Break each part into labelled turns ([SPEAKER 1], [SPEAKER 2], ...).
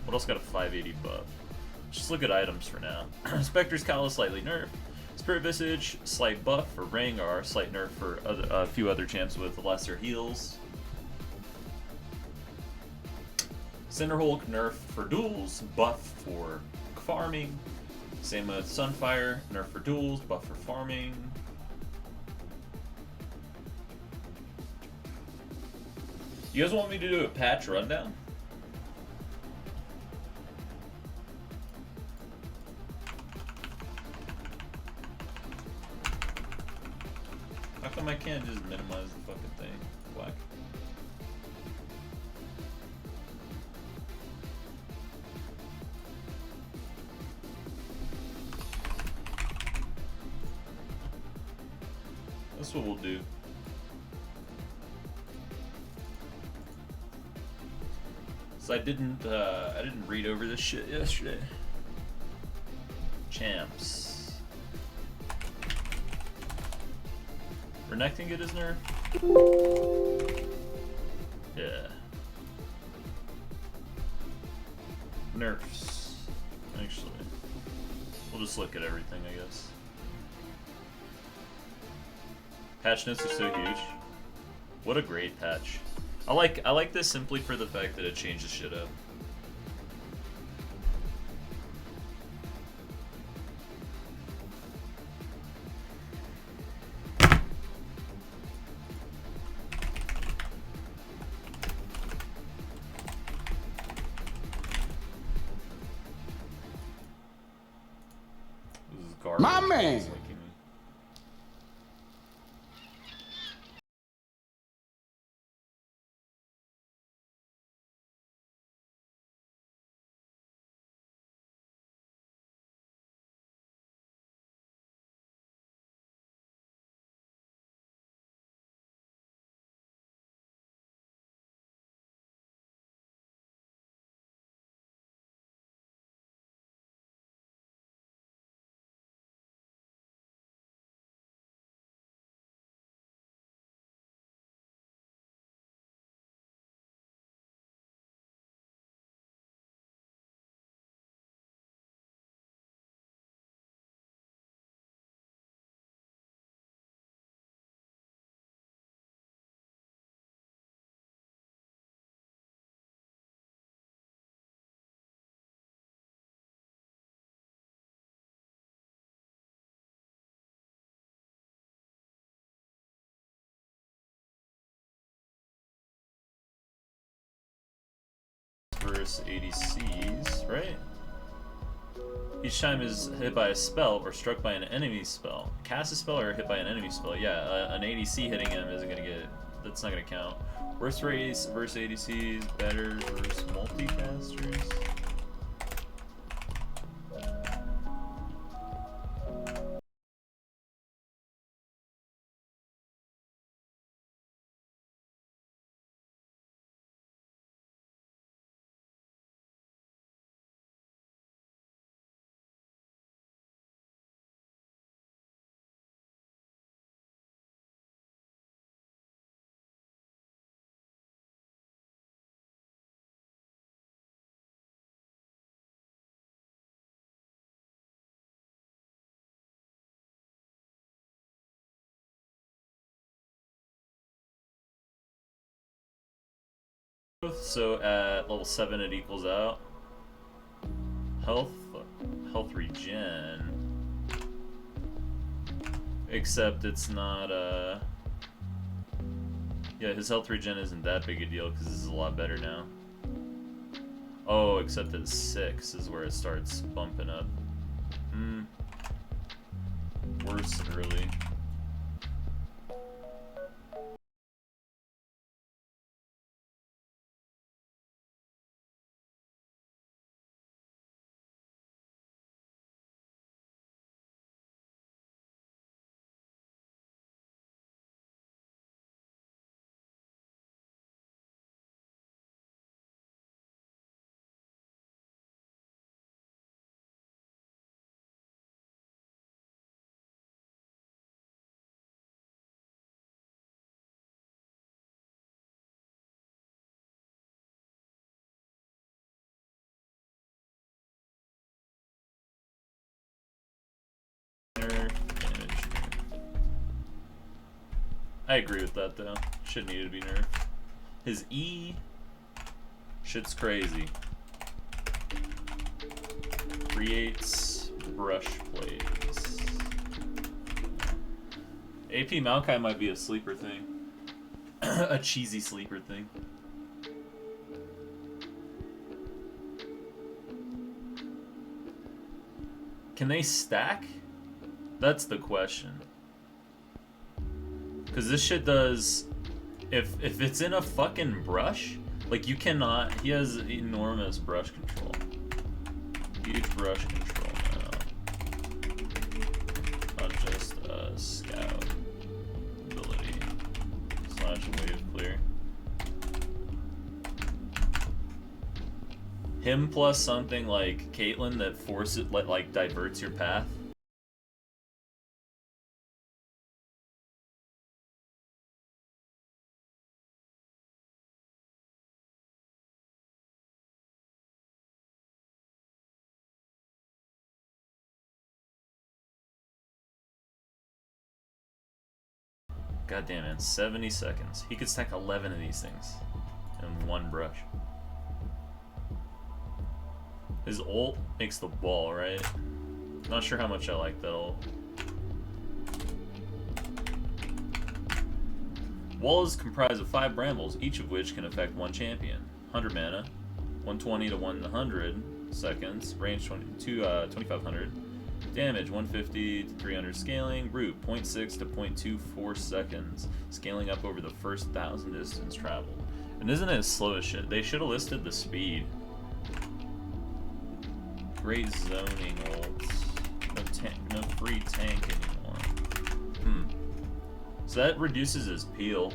[SPEAKER 1] What else got a 580 buff? Just look at items for now. Spectre's Callus slightly nerfed. Spirit Visage, slight buff for Rengar, slight nerf for a few other champs with lesser heals. Cinderhulk nerf for duels, buff for farming. Same with Sunfire, nerf for duels, buff for farming. You guys want me to do a patch rundown? How come I can't just minimize the fucking thing? Black. That's what we'll do. So I didn't read over this shit yesterday. Champs. Renekton get his nerf? Yeah. Nerfs. Actually. We'll just look at everything, I guess. Patch notes are so huge. What a great patch. I like this simply for the fact that it changes shit up. This is garbage.
[SPEAKER 2] My man!
[SPEAKER 1] Versus ADCs, right? Each time is hit by a spell or struck by an enemy spell. Cast a spell or hit by an enemy spell. Yeah, an ADC hitting him isn't gonna get. That's not gonna count. Worst race versus ADCs, better versus multicasters. So at level 7 it equals out. Health regen. Except it's not yeah, his health regen isn't that big a deal because this is a lot better now. Oh, except at 6 is where it starts bumping up. Worse early. I agree with that though. Shit needed to be nerfed. His E, shit's crazy. Creates brush plays. AP Maokai might be a sleeper thing. A cheesy sleeper thing. Can they stack? That's the question. Because this shit does... If it's in a fucking brush, like you cannot... He has enormous brush control. Huge brush control now. Not just a scout ability. / wave clear. Him plus something like Caitlyn that forces, like diverts your path. God damn it, 70 seconds. He could stack 11 of these things in one brush. His ult makes the ball, right? Not sure how much I like that ult. Wall is comprised of 5 brambles, each of which can affect one champion. 100 mana, 120 to 100 seconds, range 2500. Damage 150 to 300 scaling, root 0.6 to 0.24 seconds, scaling up over the first 1,000 distance traveled. And isn't it slow as shit? They should have listed the speed. Great zoning ults. No free tank anymore. So that reduces his peel.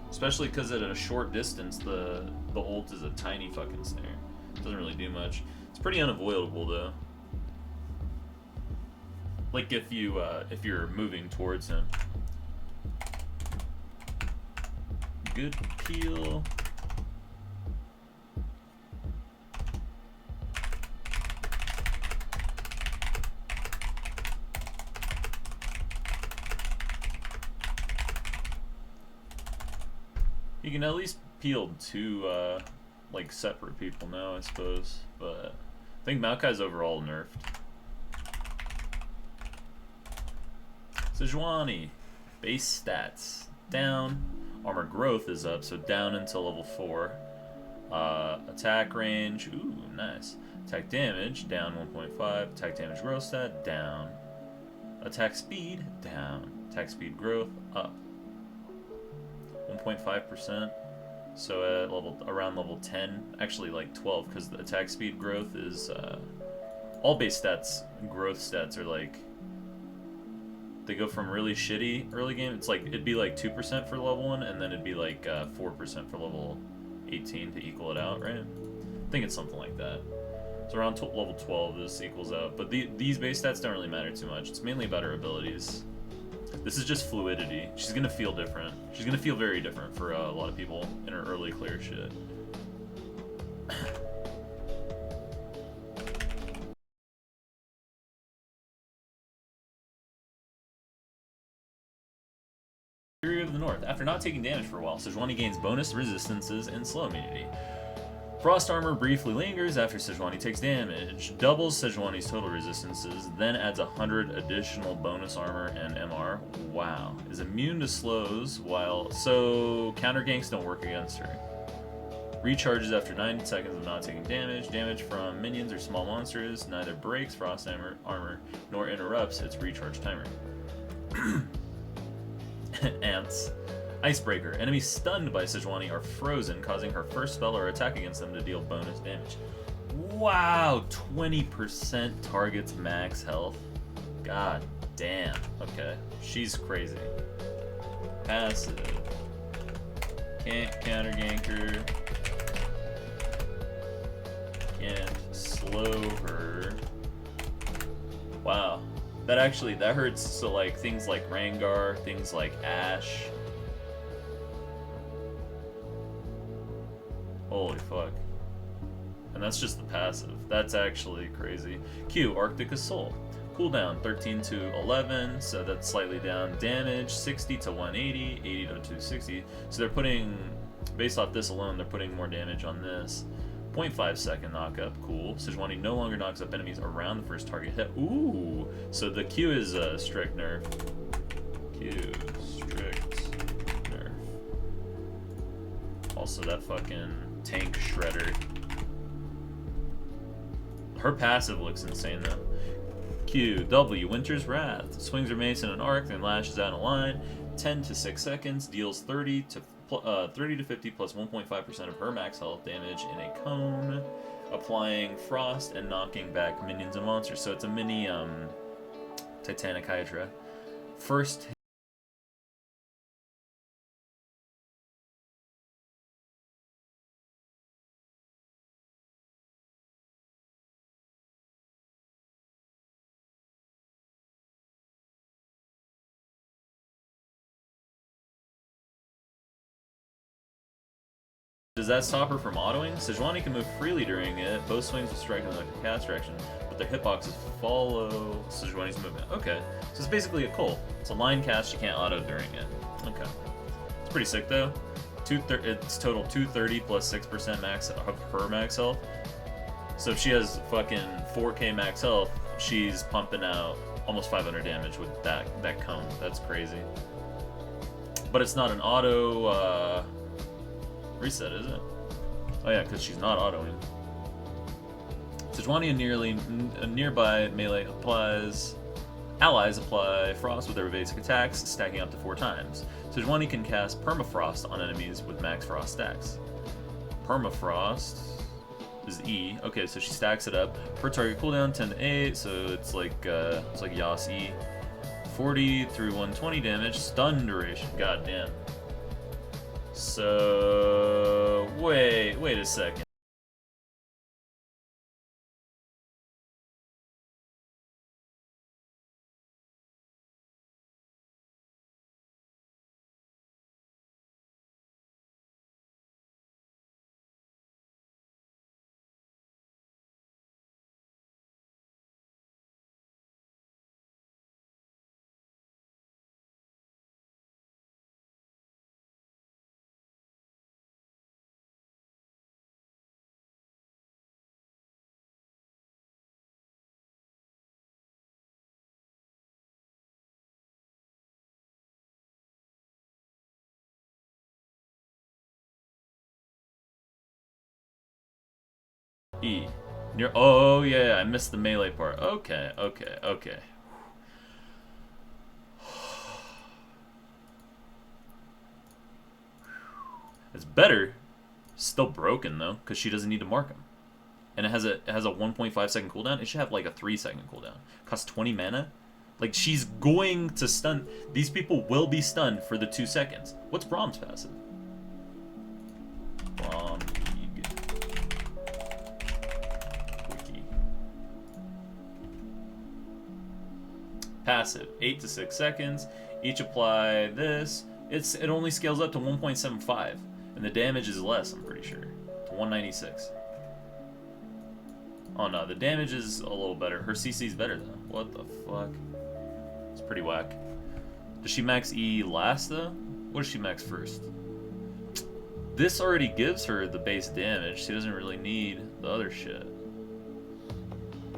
[SPEAKER 1] Especially because at a short distance the ult is a tiny fucking snare. Doesn't really do much. It's pretty unavoidable though. Like if you're moving towards him. Good peel. You can at least peel 2 like separate people now, I suppose. But I think Maokai's overall nerfed. Sejuani, base stats down, armor growth is up, so down until level 4. Attack range, ooh, nice. Attack damage down 1.5. Attack damage growth stat down. Attack speed down. Attack speed growth up 1.5%. So at around level 10, actually like 12, because the attack speed growth is all base stats. Growth stats are like. They go from really shitty early game. It's like it'd be like 2% for level 1, and then it'd be like 4% for level 18 to equal it out, right? I think it's something like that. So around level 12, this equals out. But these base stats don't really matter too much. It's mainly about her abilities. This is just fluidity. She's gonna feel different. She's gonna feel very different for a lot of people in her early clear shit. Of the North. After not taking damage for a while, Sejuani gains bonus resistances and slow immunity. Frost armor briefly lingers after Sejuani takes damage, doubles Sejuani's total resistances, then adds 100 additional bonus armor and MR. Wow. Is immune to slows so counter ganks don't work against her. Recharges after 90 seconds of not taking damage. Damage from minions or small monsters neither breaks Frost armor nor interrupts its recharge timer. Ants. Icebreaker. Enemies stunned by Sejuani are frozen, causing her first spell or attack against them to deal bonus damage. Wow! 20% targets max health. God damn. Okay. She's crazy. Passive. Can't counter gank her. Can't slow her. Wow. That hurts. So like things like Rangar, things like Ashe. Holy fuck. And that's just the passive. That's actually crazy. Q, Arctic Assault. Cooldown 13 to 11, so that's slightly down. Damage 60 to 180, 80 to 260. So they're putting, based off this alone, they're putting more damage on this. 0.5 second knockup, cool. Sejuani no longer knocks up enemies around the first target hit. Ooh, so the Q is a strict nerf. Q, strict nerf. Also that fucking tank shredder. Her passive looks insane though. Q, W, Winter's Wrath. Swings her mace in an arc, then lashes out in a line. 10 to 6 seconds, deals 30 to 50 plus 1.5% of her max health damage in a cone, applying frost and knocking back minions and monsters. So it's a mini Titanic Hydra. First does that stop her from autoing? Sejuani can move freely during it. Both swings will strike in the cast direction, but their hitboxes follow Sejuani's movement. Okay, so it's basically a Cole. It's a line cast, you can't auto during it. Okay. It's pretty sick though. It's total 230 plus 6% max of her max health. So if she has fucking 4k max health, she's pumping out almost 500 damage with that cone. That's crazy. But it's not an auto reset, is it? Oh yeah, because she's not autoing. Sejuani a nearby melee allies apply frost with their basic attacks, stacking up to 4 times. Sejuani can cast permafrost on enemies with max frost stacks. Permafrost is E. Okay, so she stacks it up. Per target cooldown 10 to 8, so it's like Yas E. 40 through 120 damage, stun duration. God damn. So wait a second. E. Oh yeah, I missed the melee part. Okay. It's better. Still broken though, because she doesn't need to mark him. And it has a 1.5 second cooldown. It should have like a 3 second cooldown. Costs 20 mana. Like she's going to stun. These people will be stunned for the 2 seconds. What's Brahm's passive? Brahm. Passive, 8 to 6 seconds. Each apply this. It only scales up to 1.75, and the damage is less, I'm pretty sure, to 196. Oh no, the damage is a little better. Her CC is better though. What the fuck? It's pretty whack. Does she max E last though? What does she max first? This already gives her the base damage. She doesn't really need the other shit.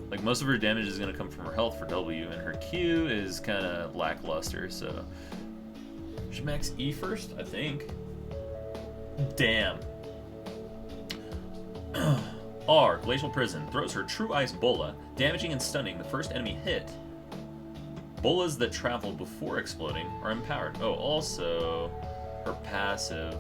[SPEAKER 1] Like, most of her damage is going to come from her health for W, and her Q is kind of lackluster, so... Should max E first? I think. Damn. R, Glacial Prison, throws her True Ice Bola, damaging and stunning the first enemy hit. Bolas that travel before exploding are empowered. Oh, also, her passive...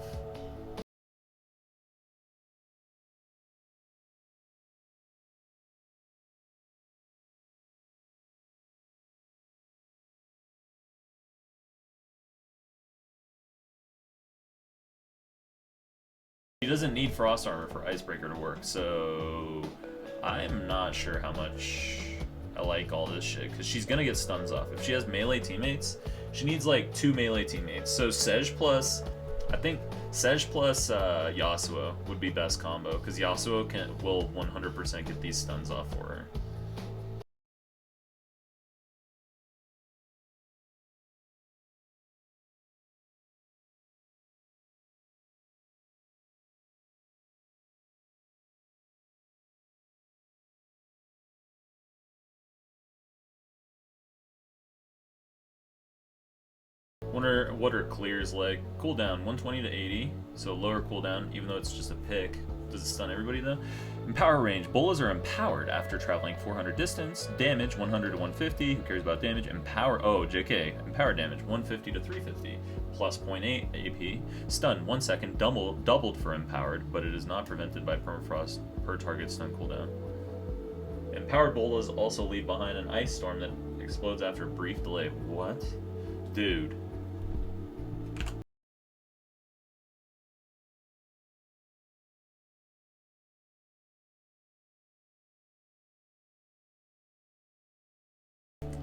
[SPEAKER 1] She doesn't need Frost Armor for Icebreaker to work, so I'm not sure how much I like all this shit, because she's gonna get stuns off. If she has melee teammates, she needs like 2 melee teammates. So Sej plus, I think Sej plus Yasuo would be best combo, because Yasuo will 100% get these stuns off for her. Wonder what her clears like. Cooldown 120 to 80, so lower cooldown, even though it's just a pick. Does it stun everybody though? Empower range. Bolas are empowered after traveling 400 distance. Damage 100 to 150. Who cares about damage? Empower. Oh, JK. Empower damage 150 to 350. Plus 0.8 AP. Stun 1 second. Doubled for empowered, but it is not prevented by permafrost per target stun cooldown. Empowered bolas also leave behind an ice storm that explodes after a brief delay. What? Dude.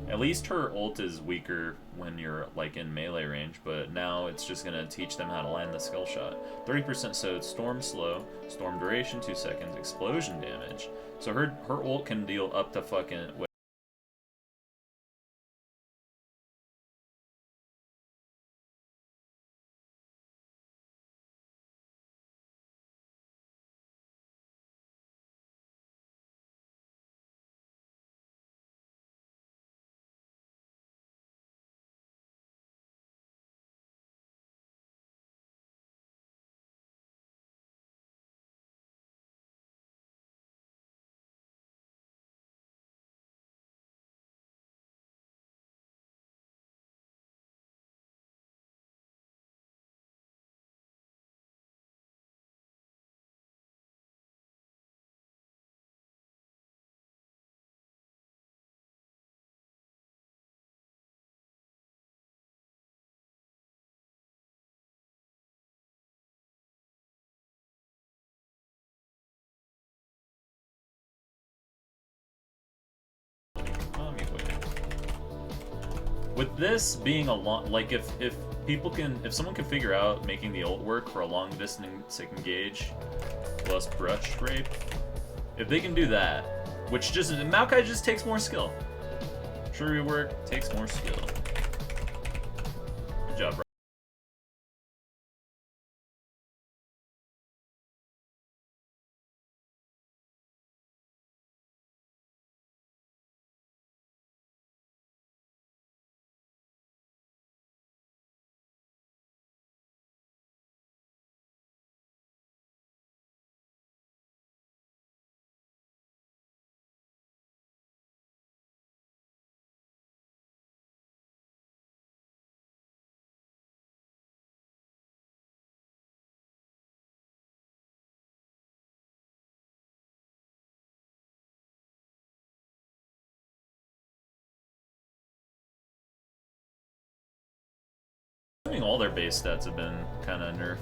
[SPEAKER 1] At least her ult is weaker when you're like in melee range, but now it's just gonna teach them how to land the skill shot. 30%, so it's storm slow, storm duration 2 seconds, explosion damage. So her ult can deal up to fucking. Wait. With this being a long, like if someone can figure out making the ult work for a long distance engage plus brush rape, if they can do that, which just Maokai just takes more skill. Sure, rework takes more skill. Good job, bro. I think all their base stats have been kind of nerfed.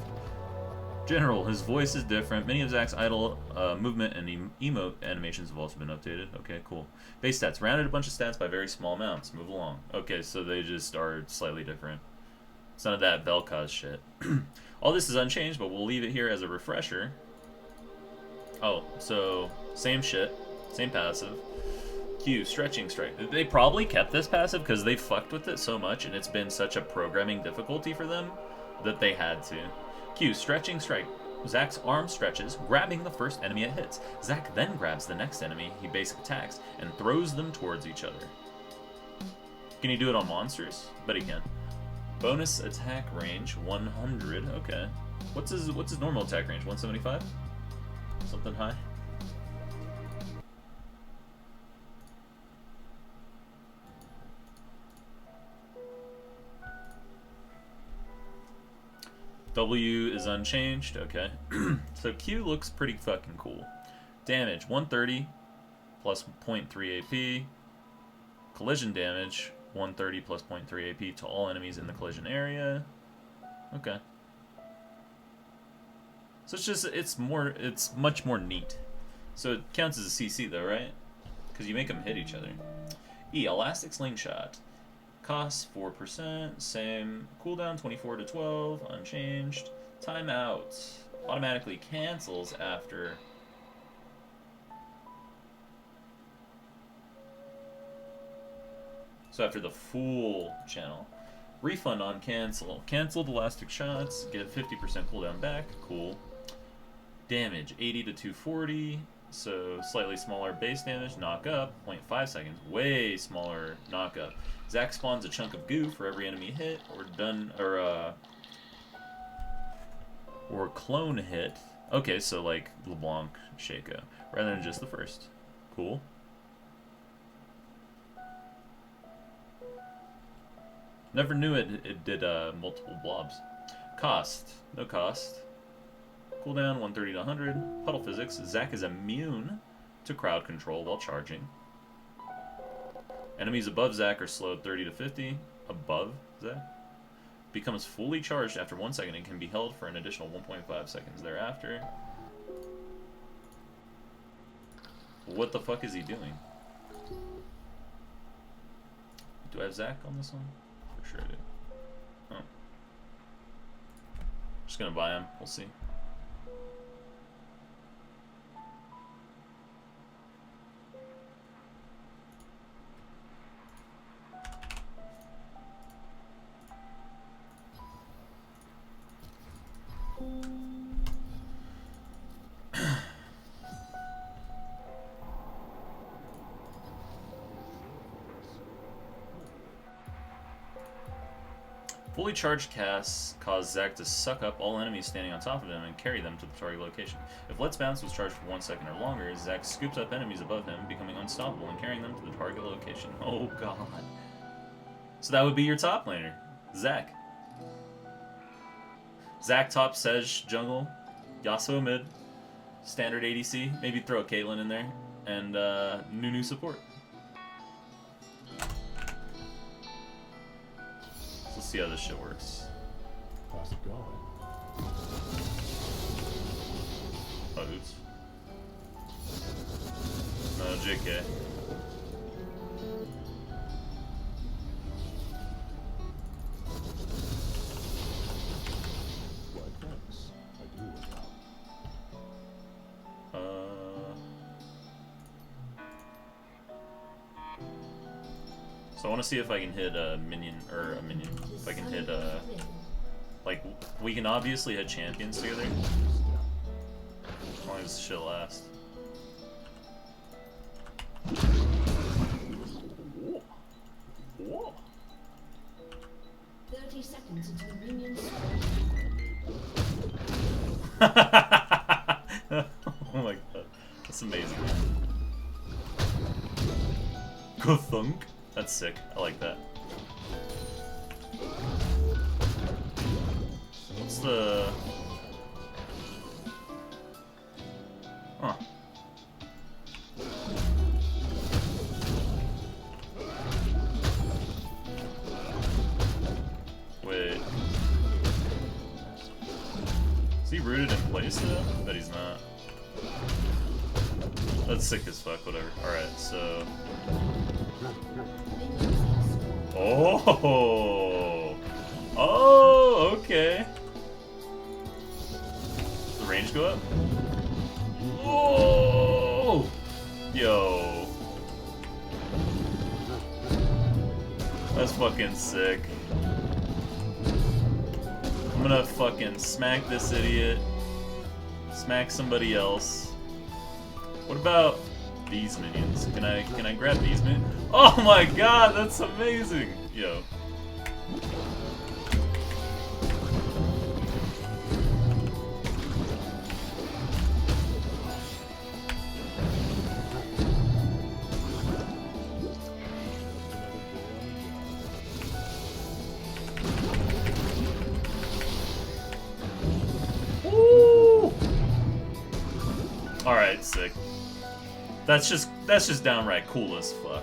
[SPEAKER 1] General, his voice is different. Many of Zach's idle movement and emote animations have also been updated. Okay, cool. Base stats. Rounded a bunch of stats by very small amounts. Move along. Okay, so they just are slightly different. It's none of that Vel'Koz shit. All this is unchanged, but we'll leave it here as a refresher. Oh, so same shit. Same passive. Q, stretching strike. They probably kept this passive because they fucked with it so much and it's been such a programming difficulty for them that they had to. Q, stretching strike. Zach's arm stretches, grabbing the first enemy it hits. Zach then grabs the next enemy he basic attacks and throws them towards each other. Can he do it on monsters? Bet he can. Bonus attack range 100. Okay. What's his normal attack range? 175? Something high? W is unchanged, okay. So Q looks pretty fucking cool. Damage, 130 plus 0.3 AP. Collision damage, 130 plus 0.3 AP to all enemies in the collision area. Okay. So it's much more neat. So it counts as a CC though, right? Because you make them hit each other. E, Elastic Slingshot. Cost 4%, same. Cooldown 24 to 12, unchanged. Timeout. Automatically cancels after. So after the full channel. Refund on cancel. Canceled elastic shots, get 50% cooldown back. Cool. Damage 80 to 240. So slightly smaller base damage, knock up, 0.5 seconds. Way smaller knock up. Zac spawns a chunk of goo for every enemy hit or clone hit. Okay, so like LeBlanc, Shaco, rather than just the first. Cool. Never knew it did multiple blobs. Cost, no cost. Cooldown 130 to 100. Puddle physics. Zac is immune to crowd control while charging. Enemies above Zac are slowed 30 to 50. Above Zac. Becomes fully charged after 1 second and can be held for an additional 1.5 seconds thereafter. What the fuck is he doing? Do I have Zac on this one? For sure I do. Oh. Just gonna buy him. We'll see. Fully charged casts cause Zac to suck up all enemies standing on top of him and carry them to the target location. If Let's Bounce was charged for 1 second or longer, Zac scoops up enemies above him, becoming unstoppable and carrying them to the target location. Oh god. So that would be your top laner, Zac. Zac top, Sej jungle, Yasuo mid, standard ADC, maybe throw a Caitlyn in there, and Nunu support. Let's see how this shit works.
[SPEAKER 2] How's it going?
[SPEAKER 1] Oh, oops. No, JK.
[SPEAKER 2] Why, thanks. I do look out.
[SPEAKER 1] So I want to see if I can hit a minion, if I can hit like, we can obviously hit champions together, as long as this shit lasts. Whoa.
[SPEAKER 3] 30 seconds until minions.
[SPEAKER 1] Oh my god, that's amazing. Go thunk. That's sick. I like that. What's the... Huh. Wait. Is he rooted in place though? Bet he's not. That's sick as fuck, whatever. Alright, so... Oh! Oh, okay. Does the range go up? Oh! Yo. That's fucking sick. I'm gonna fucking smack this idiot. Smack somebody else. What about these minions? Can I grab these minions? Oh my god, that's amazing! Yo. Woo! Alright, sick. That's just downright cool as fuck.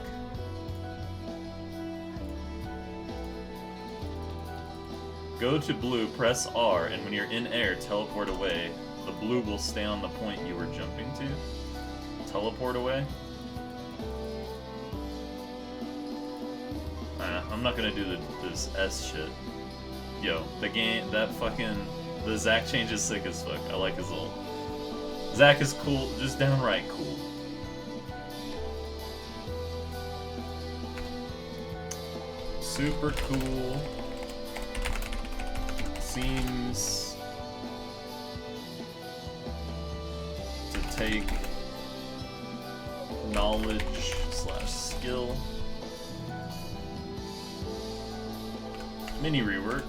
[SPEAKER 1] Go to blue, press R, and when you're in air, teleport away. The blue will stay on the point you were jumping to. Teleport away? I'm not gonna do this S shit. Yo, the Zac change is sick as fuck. I like his ult. Zac is cool, just downright cool. Super cool. Seems to take knowledge / skill. Mini rework.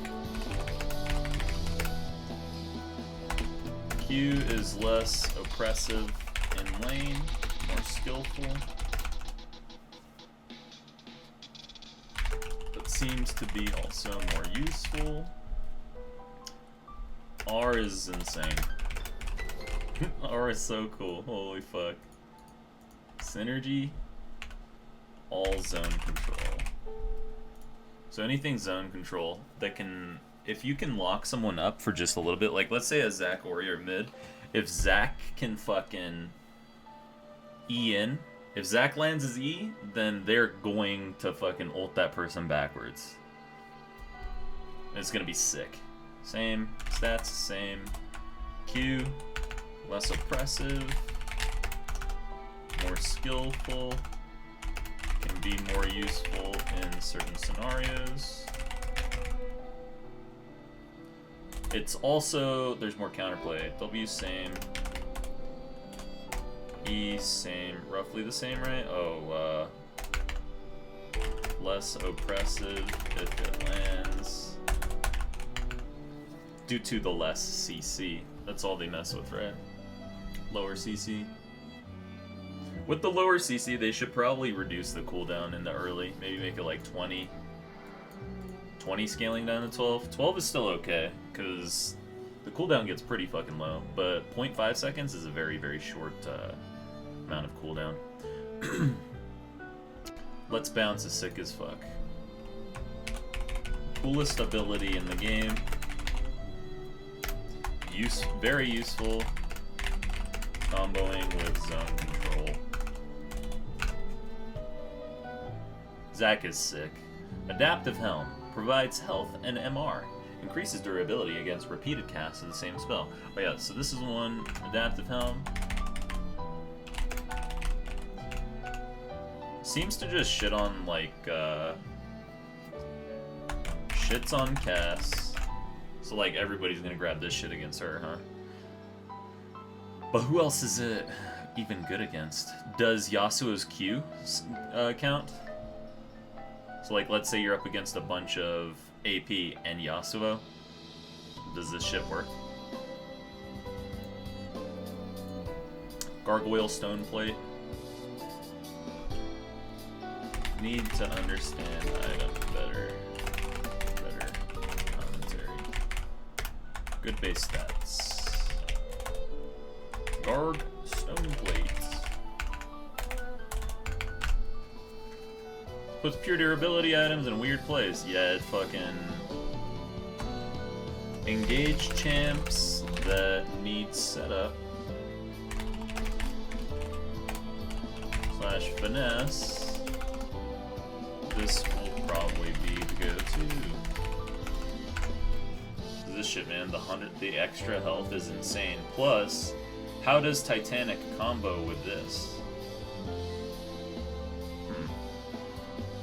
[SPEAKER 1] Q is less oppressive in lane, more skillful. But seems to be also more useful. R is insane. R is so cool, holy fuck. Synergy, all zone control. So anything zone control that can, if you can lock someone up for just a little bit, like let's say a Zac Warrior mid, if Zac can fucking E in, if Zac lands his E, then they're going to fucking ult that person backwards. It's gonna be sick. Same stats, same Q, less oppressive, more skillful, can be more useful in certain scenarios. It's also, there's more counterplay. W same, E same, roughly the same, right? Oh, less oppressive if it lands. Due to the less CC. That's all they mess with, right? Lower CC. With the lower CC, they should probably reduce the cooldown in the early. Maybe make it like 20. 20 scaling down to 12. 12 is still okay, because the cooldown gets pretty fucking low. But 0.5 seconds is a very, very short amount of cooldown. Let's Bounce is sick as fuck. Coolest ability in the game. Very useful. Comboing with zone control. Zac is sick. Adaptive Helm provides health and MR. Increases durability against repeated casts of the same spell. Oh yeah, so this is one. Adaptive Helm. Seems to just shit on, like, shits on casts. So, like, everybody's gonna grab this shit against her, huh? But who else is it even good against? Does Yasuo's Q count? So, like, let's say you're up against a bunch of AP and Yasuo. Does this shit work? Gargoyle Stone Plate. Need to understand item better. Better commentary. Good base stats. Garg Stone Plate. Puts pure durability items in weird plays. Yeah, it fucking engage champs that need setup. / finesse. This will probably be the go-to. This shit, man, the extra health is insane. Plus, how does Titanic combo with this?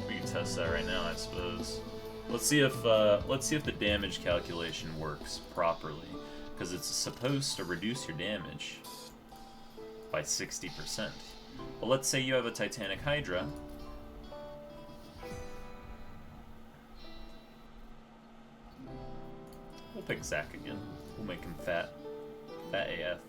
[SPEAKER 1] We can test that right now, I suppose. Let's see if the damage calculation works properly, because it's supposed to reduce your damage by 60%. But let's say you have a Titanic Hydra. We'll pick Zac again. We'll make him fat. Fat AF.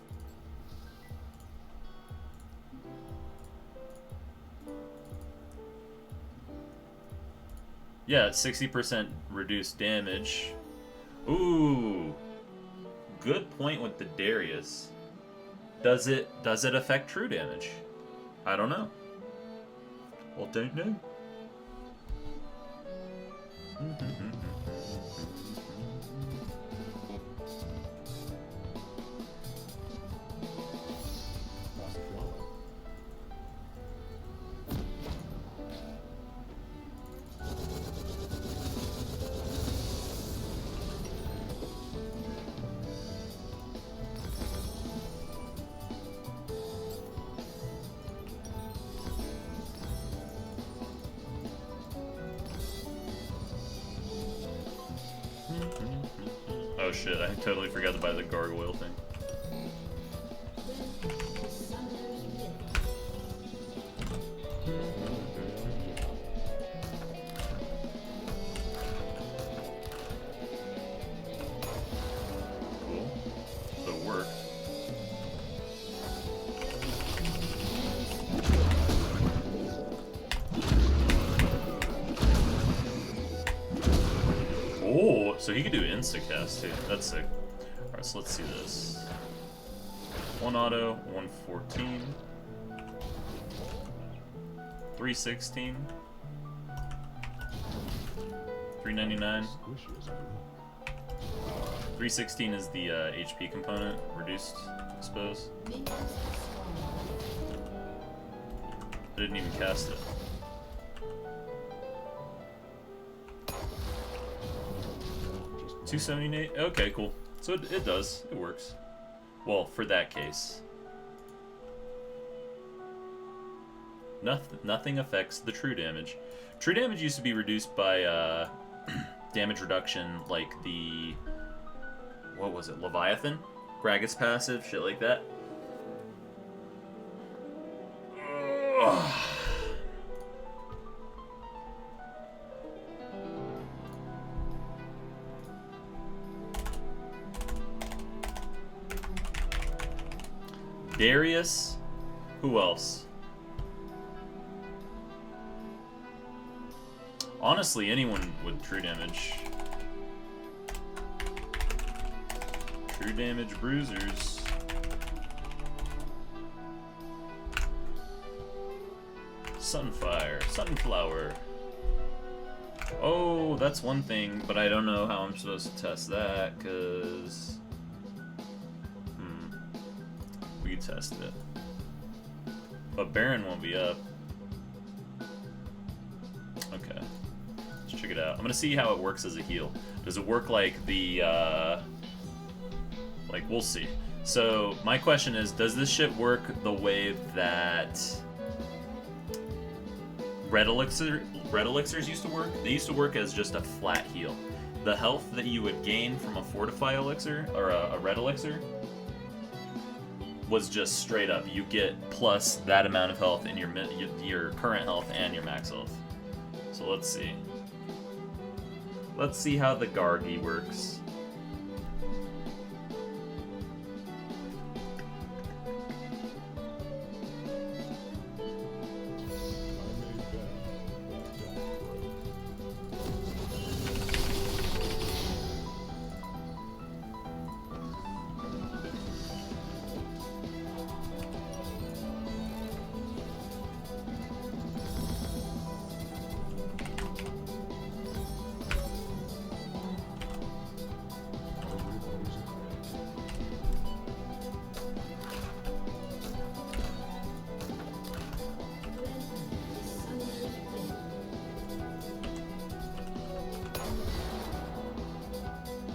[SPEAKER 1] Yeah, 60% reduced damage. Ooh. Good point with the Darius. Does it affect true damage? I don't know. Well, don't know. Oh shit, I totally forgot to buy the gargoyle thing. So he could do insta-cast too. That's sick. Alright, so let's see this. 1 auto, 114. 316. 399. 316 is the HP component, reduced, I suppose. I didn't even cast it. $278? Okay, cool. So it does. It works. Well, for that case. Nothing affects the true damage. True damage used to be reduced by damage reduction like the... What was it? Leviathan? Gragas passive? Shit like that. Ugh. Darius? Who else? Honestly, anyone with true damage. True damage bruisers. Sunfire. Sunflower. Oh, that's one thing, but I don't know how I'm supposed to test that, because... we could test it. But Baron won't be up. Okay. Let's check it out. I'm gonna see how it works as a heal. Does it work like the, like, we'll see. So, my question is, does this shit work the way that Red Elixirs used to work? They used to work as just a flat heal. The health that you would gain from a Fortify Elixir, or a Red Elixir, was just straight up. You get plus that amount of health in your current health and your max health. So let's see. Let's see how the Gargi works.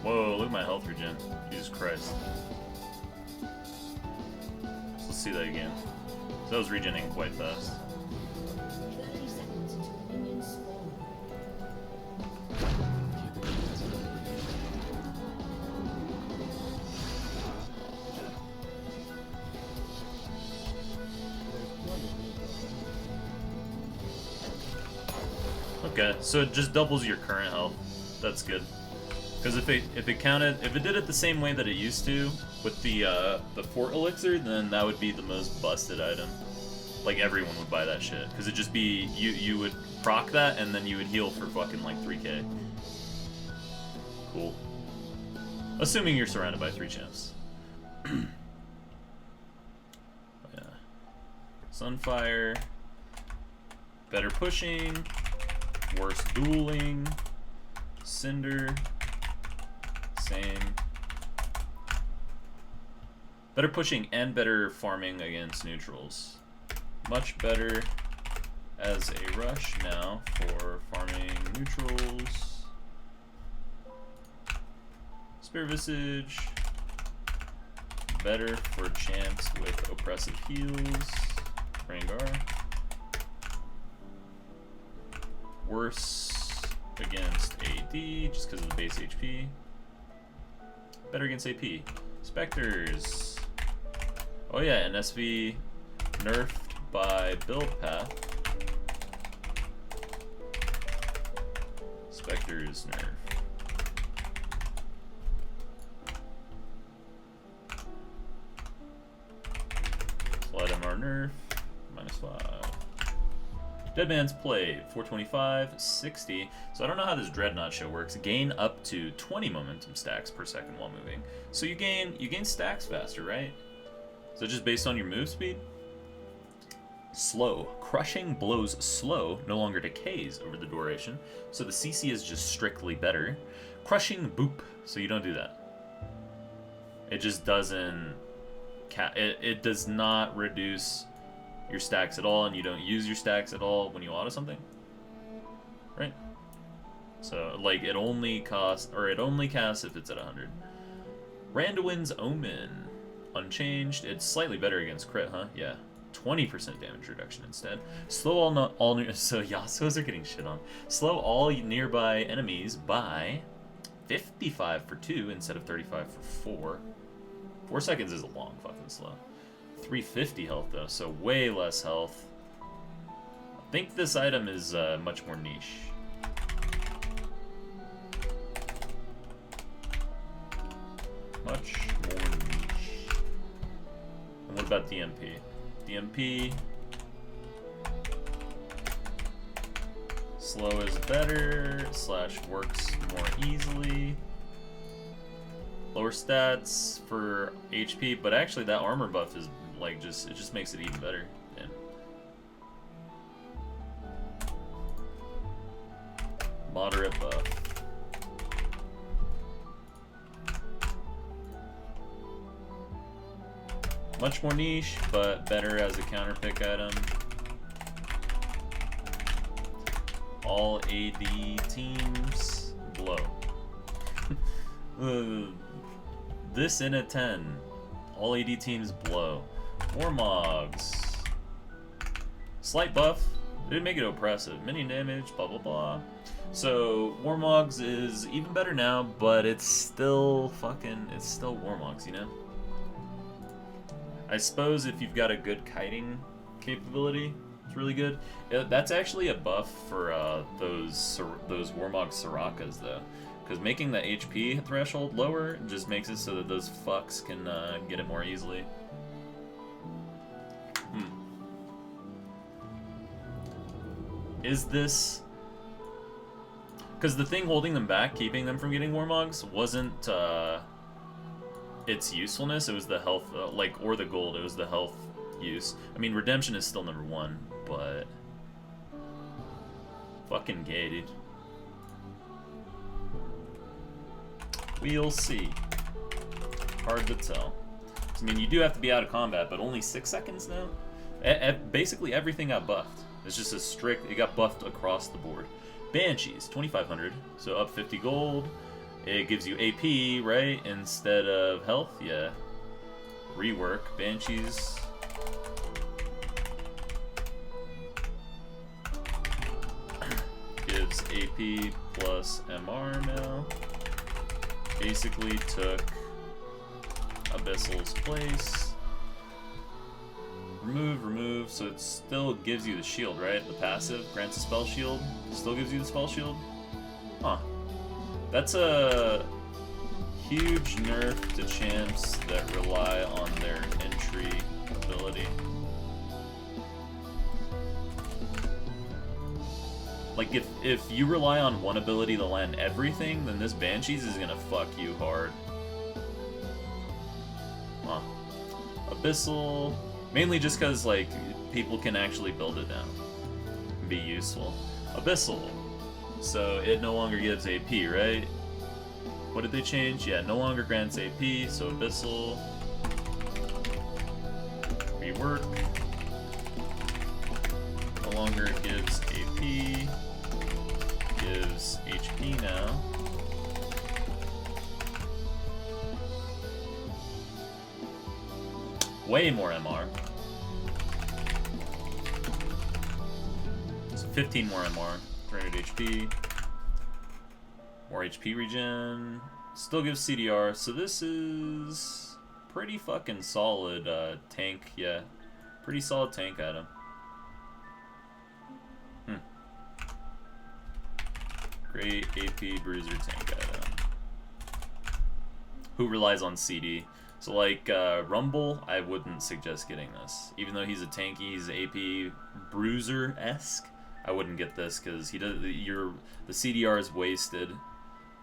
[SPEAKER 1] Whoa, look at my health regen. Jesus Christ. Let's see that again. So that was regenerating quite fast. Okay, so it just doubles your current health. That's good. Because if it did it the same way that it used to with the Fort Elixir, then that would be the most busted item. Like everyone would buy that shit. Because it'd just be you would proc that and then you would heal for fucking like 3k. Cool. Assuming you're surrounded by 3 champs. Yeah. Sunfire. Better pushing. Worse dueling. Cinder. Same. Better pushing and better farming against neutrals. Much better as a rush now for farming neutrals. Spear Visage. Better for champs with oppressive heals. Rangar. Worse against AD just because of the base HP. Better against AP. Spectres. Oh yeah, and SV nerfed by build path. Spectres nerf. Slide MR nerf. -5. Dead Man's Play, 425, 60. So I don't know how this Dreadnought show works. Gain up to 20 momentum stacks per second while moving. So you gain stacks faster, right? So just based on your move speed? Slow. Crushing blows slow, no longer decays over the duration. So the CC is just strictly better. Crushing boop. So you don't do that. It just doesn't... It does not reduce your stacks at all, and you don't use your stacks at all when you auto something, right? So like it only casts if it's at 100. Randuin's Omen, unchanged. It's slightly better against crit, huh? Yeah, 20% damage reduction instead. Slow all so Yasuos are getting shit on. Slow all nearby enemies by 55 for 2 instead of 35 for 4. 4 seconds is a long fucking slow. 350 health though, so way less health. I think this item is much more niche. Much more niche. And what about DMP? DMP. Slow is better, / works more easily. Lower stats for HP, but actually that armor buff is like it just makes it even better. Yeah. Moderate buff. Much more niche, but better as a counter pick item. All AD teams blow. This in a 10. All AD teams blow. Warmogs. Slight buff. Didn't make it oppressive. Minion damage, blah blah blah. So Warmogs is even better now, but it's still Warmogs, you know? I suppose if you've got a good kiting capability, it's really good. That's actually a buff for those Warmog Sorakas though. Because making the HP threshold lower just makes it so that those fucks can get it more easily. Is this... Because the thing holding them back, keeping them from getting Warmogs, wasn't its usefulness, it was the health, or the gold, it was the health use. I mean, Redemption is still #1, but... Fucking gay, dude. We'll see. Hard to tell. I mean, you do have to be out of combat, but only 6 seconds now? Basically everything got buffed. It's just a strict, it got buffed across the board. Banshees, 2,500, so up 50 gold. It gives you AP, right, instead of health? Yeah. Rework, Banshees. Gives AP plus MR now. Basically took Abyssal's place. Remove, so it still gives you the shield, right? The passive grants a spell shield. Still gives you the spell shield? Huh. That's a huge nerf to champs that rely on their entry ability. Like, if you rely on one ability to land everything, then this Banshees is gonna fuck you hard. Huh. Abyssal... Mainly just because, like, people can actually build it now and be useful. Abyssal. So it no longer gives AP, right? What did they change? Yeah, no longer grants AP, so Abyssal. Rework. No longer gives AP. Gives HP now. Way more MR. So 15 more MR, 300 HP. More HP regen. Still gives CDR, so this is pretty fucking solid tank, yeah. Pretty solid tank item. Great AP bruiser tank item. Who relies on CD. So like Rumble, I wouldn't suggest getting this. Even though he's a tanky, he's AP bruiser-esque. I wouldn't get this because the CDR is wasted.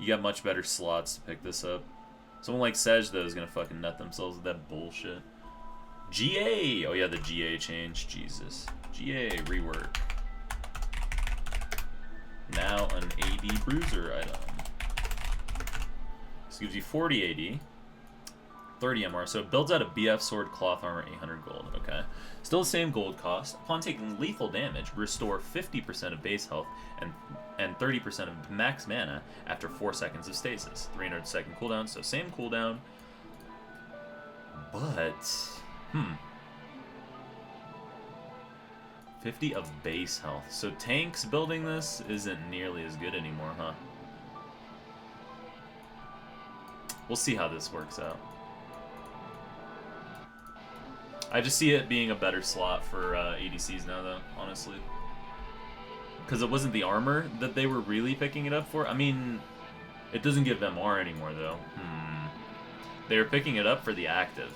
[SPEAKER 1] You got much better slots to pick this up. Someone like Sej though is gonna fucking nut themselves with that bullshit. GA! Oh yeah, the GA change. Jesus. GA rework. Now an AD bruiser item. This gives you 40 AD. 30 MR, so it builds out a BF sword, cloth armor, 800 gold. Okay. Still the same gold cost. Upon taking lethal damage, restore 50% of base health and 30% of max mana after 4 seconds of stasis. 300 second cooldown, so same cooldown. But, 50 of base health. So tanks building this isn't nearly as good anymore, huh? We'll see how this works out. I just see it being a better slot for ADCs now, though, honestly. Because it wasn't the armor that they were really picking it up for. I mean, it doesn't give MR anymore, though. They were picking it up for the active.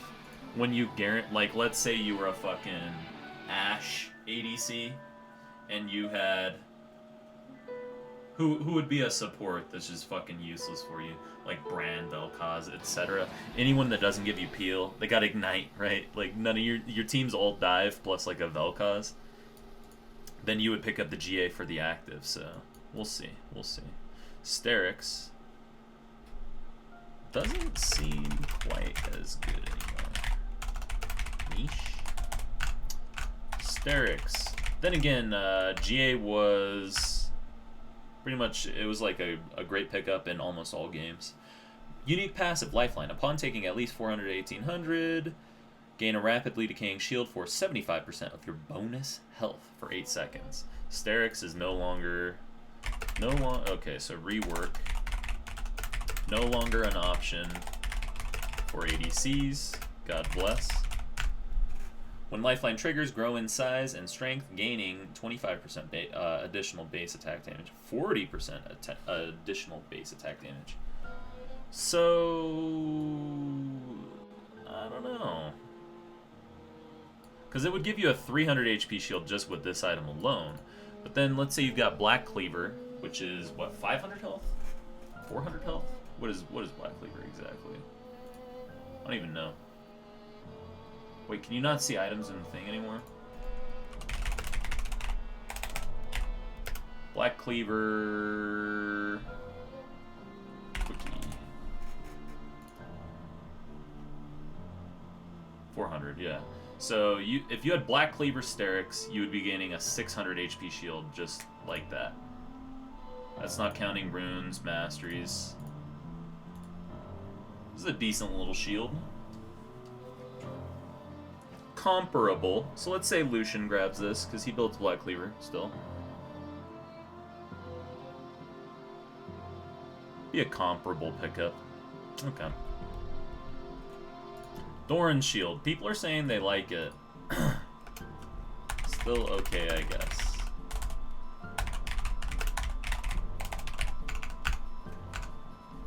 [SPEAKER 1] When you guarantee, like, let's say you were a fucking Ashe ADC, and you had... Who would be a support that's just fucking useless for you? Like Brand, Vel'Koz, etc. Anyone that doesn't give you peel, they got Ignite, right? Like none of your team's all dive plus like a Vel'Koz. Then you would pick up the GA for the active, so we'll see. We'll see. Sterix doesn't seem quite as good anymore. Niche. Sterix. Then again, GA was... Pretty much, it was like a great pickup in almost all games. Unique passive Lifeline. Upon taking at least 400 to 1800, gain a rapidly decaying shield for 75% of your bonus health for 8 seconds. Sterix is no longer... Okay, so rework. No longer an option for ADCs. God bless. When Lifeline triggers, grow in size and strength, gaining 25% additional base attack damage, 40% additional base attack damage. So, I don't know. Because it would give you a 300 HP shield just with this item alone. But then let's say you've got Black Cleaver, which is, what, 500 health? 400 health? What is Black Cleaver exactly? I don't even know. Wait, can you not see items in the thing anymore? Black Cleaver... Wiki. 400, yeah. So if you had Black Cleaver Sterix, you would be gaining a 600 HP shield just like that. That's not counting runes, masteries. This is a decent little shield. Comparable. So let's say Lucian grabs this, because he builds Black Cleaver still. Be a comparable pickup. Okay. Doran's shield. People are saying they like it. Still okay, I guess.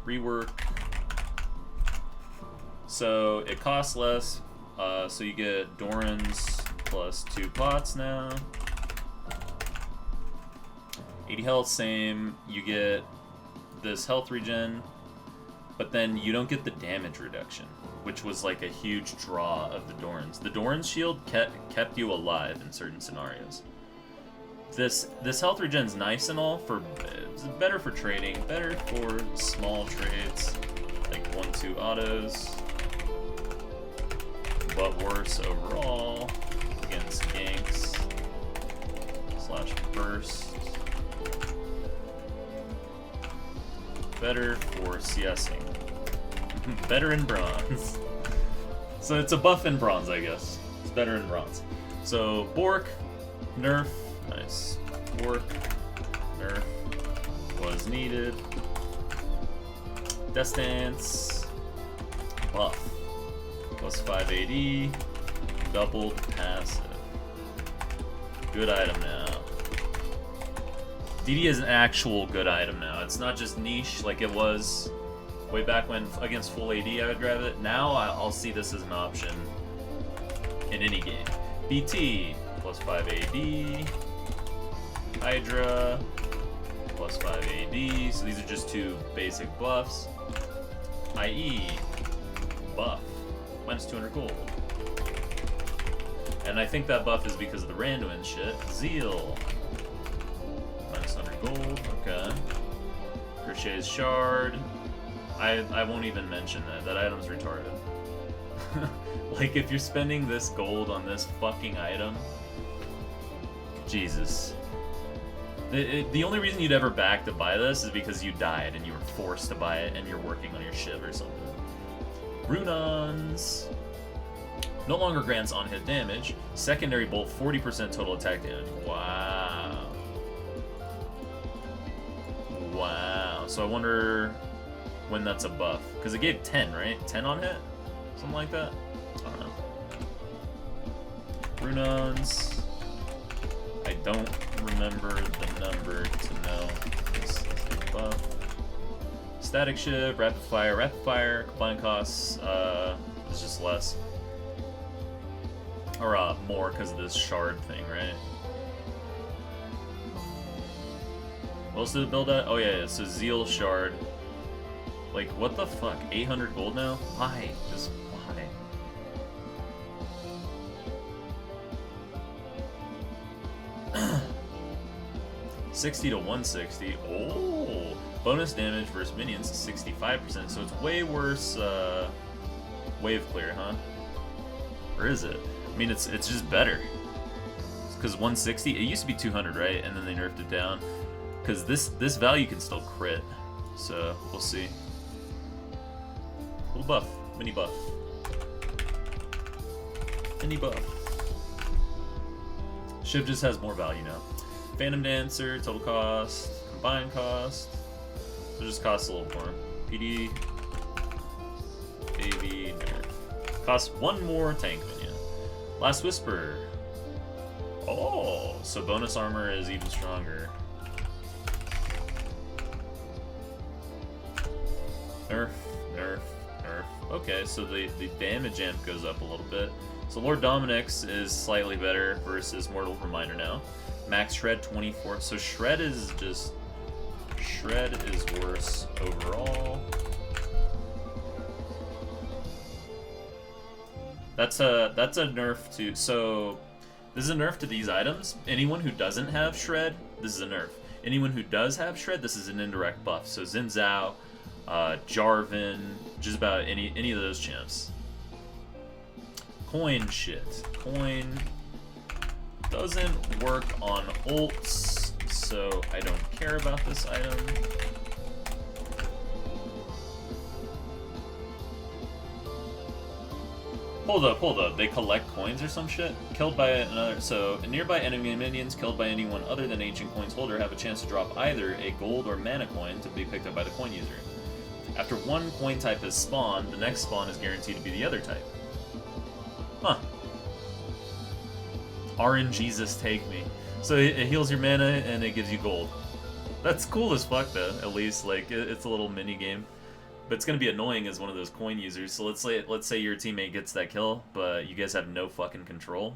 [SPEAKER 1] Rework. So it costs less. So you get Doran's plus 2 pots now. 80 health, same. You get this health regen, but then you don't get the damage reduction, which was like a huge draw of the Doran's. The Doran's shield kept you alive in certain scenarios. This health regen's nice and all, it's better for trading, better for small trades, like 1-2 autos. But worse overall against ganks / burst. Better for CSing. Better in bronze. So it's a buff in bronze, I guess. It's better in bronze. So Bork, nerf, nice. Bork, nerf, was needed. Death Dance, buff. Plus 5 AD, doubled passive. Good item now. DD is an actual good item now. It's not just niche like it was way back when against full AD I would grab it. Now I'll see this as an option in any game. BT, plus 5 AD. Hydra, plus 5 AD. So these are just two basic buffs. IE, buff, minus 200 gold. And I think that buff is because of the random and shit. Zeal, minus 100 gold, okay. Crochet's Shard. I won't even mention that. That item's retarded. Like, if you're spending this gold on this fucking item, Jesus. The only reason you'd ever back to buy this is because you died and you were forced to buy it and you're working on your shiv or something. Runons. No longer grants on-hit damage. Secondary bolt, 40% total attack damage. Wow. Wow. So I wonder when that's a buff. Because it gave 10, right? 10 on hit? Something like that? I don't know. Runons. I don't remember the number to know. This is a buff. Static Shiv, Rapid Fire. Rapid Fire, combined costs is just less. Or more because of this shard thing, right? What else did it build at? Oh yeah, so Zeal Shard. Like, what the fuck? 800 gold now? Why? Just why? $60 to 160. Oh! Bonus damage versus minions is 65%, so it's way worse wave clear, huh? Or is it? I mean, it's just better. Because 160, it used to be 200, right? And then they nerfed it down. Because this value can still crit. So, we'll see. Little buff. Mini buff. Mini buff. Shiv just has more value now. Phantom Dancer, total cost, combined cost. So it just costs a little more. PD, AV, nerf. Costs one more tank minion. Last Whisper. Oh, so bonus armor is even stronger. Nerf, nerf, nerf. Okay, so the damage amp goes up a little bit. So Lord Dominic's is slightly better versus Mortal Reminder now. Max Shred 24. So Shred is worse overall. That's a nerf to, so this is a nerf to these items. Anyone who doesn't have Shred, this is a nerf. Anyone who does have Shred, this is an indirect buff. So Xin Zhao, Jarvan, just about any of those champs. Coin shit. Coin doesn't work on ults, so I don't care about this item. Hold up. They collect coins or some shit? Killed by another. So, nearby enemy minions killed by anyone other than Ancient Coin's holder have a chance to drop either a gold or mana coin to be picked up by the coin user. After one coin type is spawned, the next spawn is guaranteed to be the other type. Huh. RNGesus take me. So it heals your mana and it gives you gold. That's cool as fuck though, at least. Like, it's a little mini game. But it's gonna be annoying as one of those coin users. So let's say your teammate gets that kill, but you guys have no fucking control.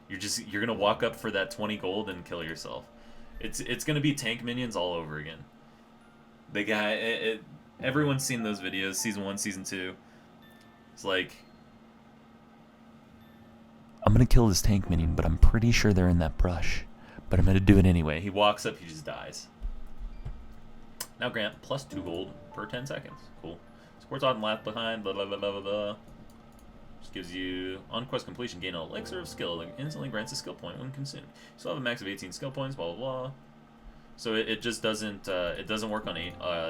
[SPEAKER 1] You're gonna walk up for that 20 gold and kill yourself. It's gonna be tank minions all over again. The guy, everyone's seen those videos, season 1, season 2. It's like, I'm gonna kill this tank minion, but I'm pretty sure they're in that brush. But I'm gonna do it anyway. He walks up, he just dies. Now grant plus 2 gold per 10 seconds. Cool. Supports on left behind, blah blah blah blah blah. Just gives you, on quest completion, gain an elixir of skill that instantly grants a skill point when consumed. You still have a max of 18 skill points, blah blah blah. So it just doesn't work on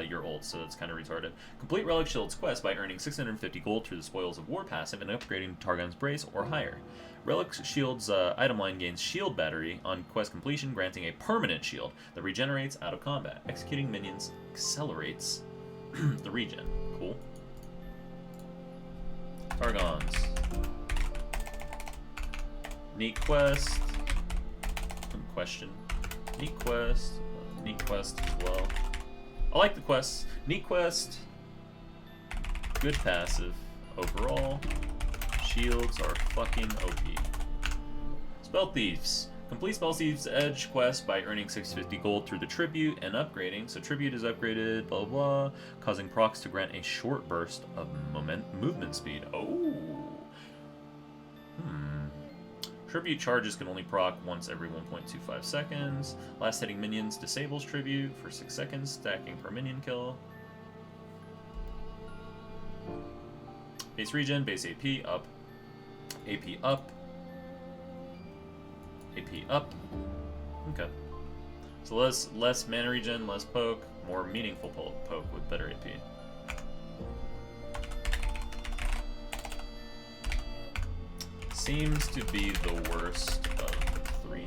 [SPEAKER 1] your ult, so it's kind of retarded. Complete Relic Shield's quest by earning 650 gold through the Spoils of War passive and upgrading Targon's Brace or higher. Relic Shield's item line gains shield battery on quest completion, granting a permanent shield that regenerates out of combat. Executing minions accelerates the regen. Cool. Targons. Neat quest. Question. Neat quest. Neat quest as well. I like the quests. Neat quest. Good passive. Overall, shields are fucking OP. Spell Thieves. Complete Spellthieves Edge quest by earning 650 gold through the tribute and upgrading. So tribute is upgraded, blah blah, blah, causing procs to grant a short burst of movement speed. Oh. Tribute charges can only proc once every 1.25 seconds. Last hitting minions disables tribute for 6 seconds, stacking per minion kill. Base regen, base AP up. AP up. AP up. Okay. So less mana regen, less poke, more meaningful poke with better AP. Seems to be the worst of the three.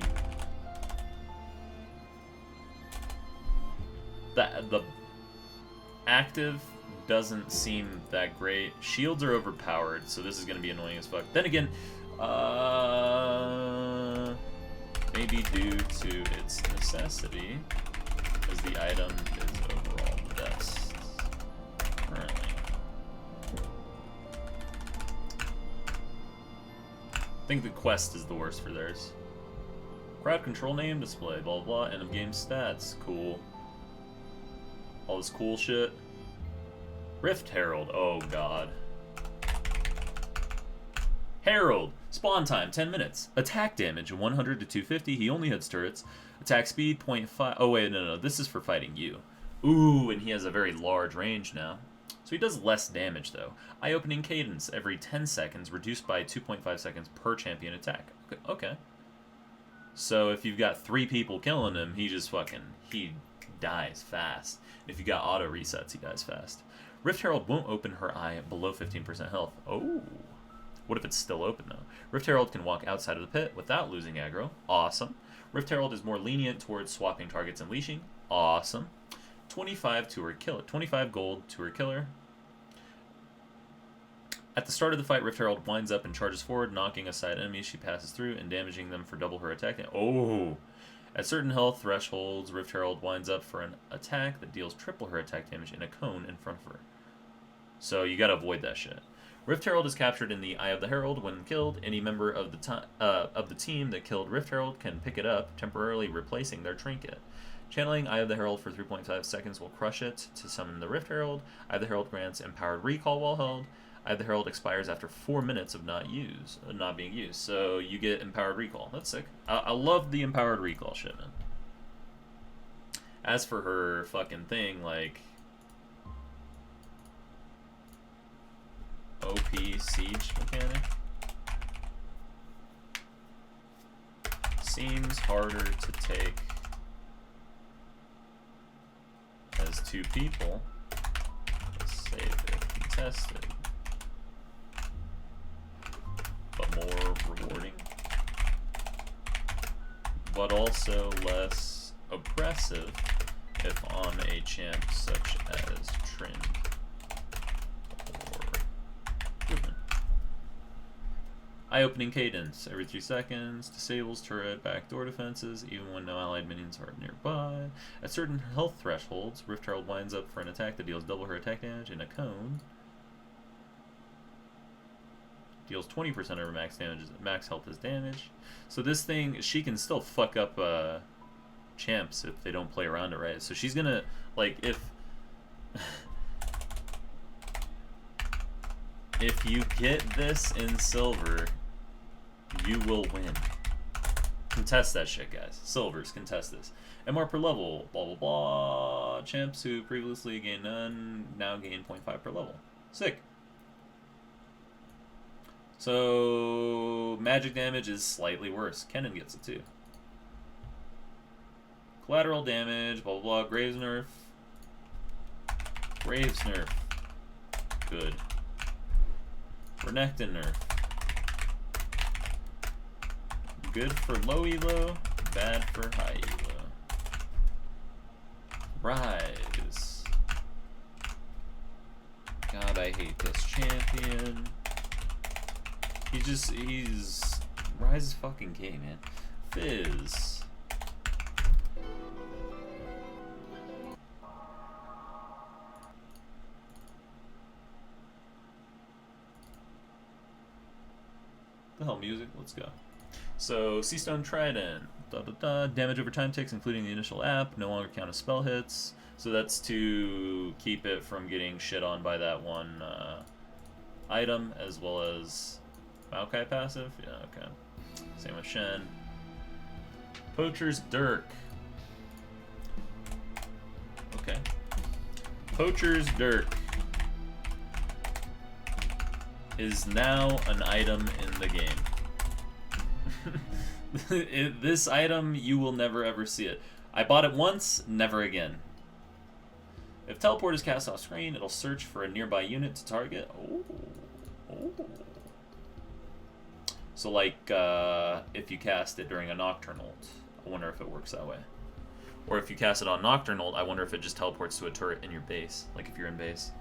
[SPEAKER 1] The active doesn't seem that great. Shields are overpowered, so this is going to be annoying as fuck. Then again, maybe due to its necessity, as the item is overall the best currently. I think the quest is the worst for theirs. Crowd control name display, blah blah, end of game stats, cool. All this cool shit. Rift Herald, oh god. Herald, spawn time 10 minutes. Attack damage 100 to 250, he only hits turrets. Attack speed 0.5, oh wait, no, this is for fighting you. Ooh, and he has a very large range now. So he does less damage though. Eye-opening cadence every 10 seconds, reduced by 2.5 seconds per champion attack. Okay. So if you've got 3 people killing him, he dies fast. If you got auto resets, he dies fast. Rift Herald won't open her eye below 15% health. Oh. What if it's still open though? Rift Herald can walk outside of the pit without losing aggro. Awesome. Rift Herald is more lenient towards swapping targets and leashing. Awesome. 25 to her killer. 25 gold to her killer. At the start of the fight, Rift Herald winds up and charges forward, knocking aside enemies she passes through and damaging them for double her attack. Oh! At certain health thresholds, Rift Herald winds up for an attack that deals triple her attack damage in a cone in front of her. So you gotta avoid that shit. Rift Herald is captured in the Eye of the Herald when killed. Any member of the team that killed Rift Herald can pick it up, temporarily replacing their trinket. Channeling Eye of the Herald for 3.5 seconds will crush it to summon the Rift Herald. Eye of the Herald grants empowered recall while held. Eye of the Herald expires after 4 minutes of not being used. So you get empowered recall. That's sick. I love the empowered recall shit, man. As for her fucking thing, like OP siege mechanic, seems harder to take as 2 people. Let's save it, contested, but more rewarding, but also less oppressive if on a champ such as Trin or Goodman. Eye-opening cadence every 3 seconds, disables turret backdoor defenses even when no allied minions are nearby. At certain health thresholds, Rift Herald winds up for an attack that deals double her attack damage in a cone. Deals 20% of her max health as damage. So this thing, she can still fuck up champs if they don't play around it right. So she's gonna, like, if you get this in silver, you will win. Contest that shit, guys. Silvers, contest this. MR per level, blah blah blah. Champs who previously gained none now gain 0.5 per level. Sick. So magic damage is slightly worse. Kennen gets it too. Collateral damage, blah blah blah. Graves nerf. Graves nerf. Good. Renekton nerf. Good for low elo, bad for high elo. Rise. God, I hate this champion. He's Rise is fucking gay, man. Fizz. The hell music? Let's go. So, Seastone Trident. Damage over time ticks, including the initial app. No longer count as spell hits. So that's to keep it from getting shit on by that one item, as well as Maokai passive. Yeah, okay. Same with Shen. Poacher's Dirk. Okay. Poacher's Dirk is now an item in the game. This item, you will never ever see it. I bought it once, never again. If teleport is cast off screen, it'll search for a nearby unit to target. Oh. Oh. So like, if you cast it during a Nocturne ult, I wonder if it works that way. Or if you cast it on Nocturne ult, I wonder if it just teleports to a turret in your base, like if you're in base.